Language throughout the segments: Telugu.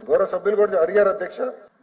గౌరవ సభ్యులు కూడా అడిగారు అధ్యక్ష.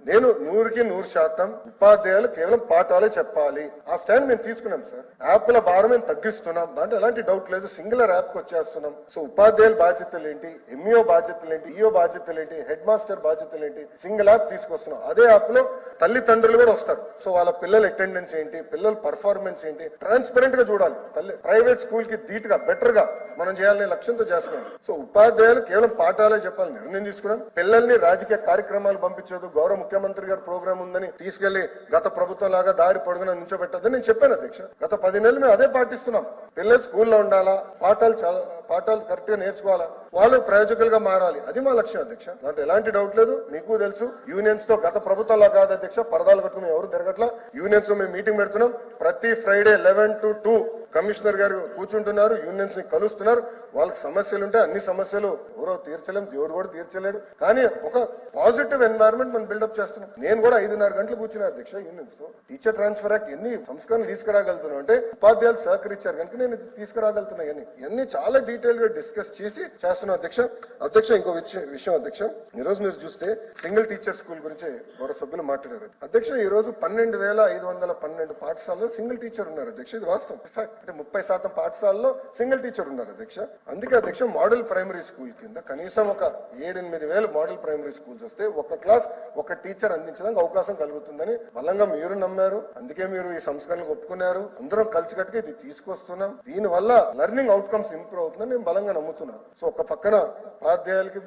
నేను 100% ఉపాధ్యాయులు కేవలం పాఠాలే చెప్పాలి. ఆ స్టాండ్ మేము తీసుకున్నాం సార్. యాప్ల భారం మేము తగ్గిస్తున్నాం, దాంట్లో ఎలాంటి డౌట్ లేదు. సింగులర్ యాప్ కి వచ్చేస్తున్నాం. సో ఉపాధ్యాయుల బాధ్యతలు ఏంటి, ఎంఈఓ బాధ్యతలు ఏంటి, ఈఓ బాధ్యతలు ఏంటి, హెడ్ మాస్టర్ బాధ్యతలు ఏంటి, సింగిల్ యాప్ తీసుకొస్తున్నాం. అదే యాప్ లో తల్లిదండ్రులు కూడా వస్తారు. సో వాళ్ళ పిల్లల అటెండెన్స్ ఏంటి, పిల్లల పర్ఫార్మెన్స్ ఏంటి, ట్రాన్స్పరెంట్ గా చూడాలి. ప్రైవేట్ స్కూల్ కి ధీటుగా బెటర్ గా మనం చేయాలనే లక్ష్యంతో చేస్తున్నాం. సో ఉపాధ్యాయులు కేవలం పాఠాలే చెప్పాలని నిర్ణయం తీసుకున్నాం. పిల్లల్ని రాజకీయ కార్యక్రమాలు పంపించదు, గౌరవ ముఖ్యమంత్రి గారి ప్రోగ్రామ్ ఉందని తీసుకెళ్లి గత ప్రభుత్వం లాగా దారి పొడుగున నుంచోబెట్టద్దని నేను చెప్పాను అధ్యక్ష. గత 10 నెలలు మేము అదే పాటిస్తున్నాం. పిల్లలు స్కూల్లో ఉండాలా, పాఠాలు కరెక్ట్ గా నేర్చుకోవాలా, వాళ్ళు ప్రయోజకులుగా మారాలి. అది మా లక్ష్యం అధ్యక్ష. దాంట్లో ఎలాంటి డౌట్ లేదు. మీకు తెలుసు యూనియన్స్ తో గత ప్రభుత్వంలో కాదు అధ్యక్ష, పరదాలు కట్టుకుని ఎవరు తిరగట్లా. యూనియన్స్ తో మేము మీటింగ్ పెడుతున్నాం. ప్రతి ఫ్రైడే 11 to 2 కమిషనర్ గారు కూర్చుంటున్నారు, యూనియన్స్ ని కలుస్తున్నారు. వాళ్ళకి సమస్యలు ఉంటే అన్ని సమస్యలు ఎవరో తీర్చలేం, దేవుడు కూడా తీర్చలేడు. కానీ ఒక పాజిటివ్ ఎన్వైరన్మెంట్ మనం బిల్డప్ చేస్తున్నాం. నేను కూడా 5:30 గంటలు కూర్చున్నా అధ్యక్ష యూనియన్స్ తో. టీచర్ ట్రాన్స్ఫర్ యాక్ట్ ఎన్ని సంస్కరణలు తీసుకురాగలుగుతున్నాం అంటే ఉపాధ్యాయులు సహకరించారు కనుక నేను తీసుకురాగలుగుతున్నా. ఇవన్నీ చాలా డీటెయిల్ గా డిస్కస్ చేసి చేస్తున్నాం అధ్యక్ష. ఇంకో విషయం అధ్యక్ష, ఈ రోజు మీరు చూస్తే సింగిల్ టీచర్ స్కూల్ గురించి గౌరవ సభ్యులు మాట్లాడారు అధ్యక్ష. ఈ రోజు 12,512 పాఠశాలలో సింగిల్ టీచర్ ఉన్నారు అధ్యక్ష. ఇది వాస్తవం. అంటే 30% పాఠశాలలో సింగిల్ టీచర్ ఉన్నారు అధ్యక్ష. అందుకే అధ్యక్ష మోడల్ ప్రైమరీ స్కూల్ కింద కనీసం ఒక 7-8 వేల మోడల్ ప్రైమరీ స్కూల్స్ వస్తే ఒక క్లాస్ ఒక టీచర్ అందించడానికి అవకాశం కలుగుతుందని బలంగా మీరు నమ్మారు. అందుకే మీరు ఈ సంస్కరణలకు ఒప్పుకున్నారు. అందరం కలిసికట్టుగా ఇది తీసుకొస్తున్నాం. దీని వల్ల లెర్నింగ్ అవుట్కమ్స్ ఇంప్రూవ్ అవుతుందని నేను బలంగా నమ్ముతున్నాను. సో ఒక పక్కన ఉపాధ్యాయులకి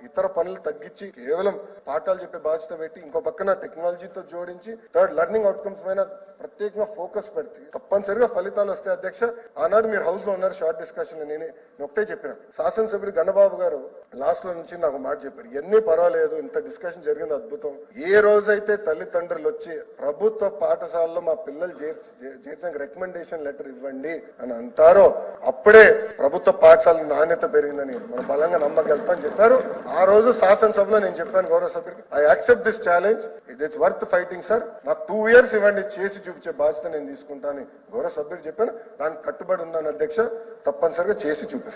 ఇతర పనులు తగ్గించి కేవలం పాఠాలు చెప్పే బాధ్యత పెట్టి, ఇంకో పక్కన టెక్నాలజీతో జోడించి థర్డ్ లెర్నింగ్ అవుట్కమ్స్ పైన ప్రత్యేకంగా ఫోకస్ పెడితే తప్పనిసరిగా ఫలితాలు వస్తాయి అధ్యక్ష. ఆనాడు మీరు హౌస్ లో ఉన్నారు, షార్ట్ డిస్కషన్ నేను ఒకటే చెప్పిన. శాసనసభ్యుడు గన్నబాబు గారు లాస్ట్ లో నుంచి నాకు మాట చెప్పారు, ఎన్ని పర్వాలేదు, ఇంత డిస్కషన్ జరిగింది అద్భుతం. ఏ రోజైతే తల్లిదండ్రులు వచ్చి ప్రభుత్వ పాఠశాలలో మా పిల్లలు చేసిన రికమెండేషన్ లెటర్ ఇవ్వండి అని అంటారో అప్పుడే ప్రభుత్వ పాఠశాల నాణ్యత పెరిగిందని మనం బలంగా నమ్మగలుగుతామని చెప్పారు. ఆ రోజు శాసనసభలో నేను చెప్పాను గౌరవ సభ్యుడికి, I accept this challenge, it's worth fighting sir, నాకు 2 years ఇవ్వండి, చేసి చూపించే బాధ్యత నేను తీసుకుంటాను గౌరవ సభ్యుడు చెప్పాను. దానికి కట్టుబడి ఉన్నాను అధ్యక్ష. తప్పనిసరిగా చేసి చూపిస్తాను.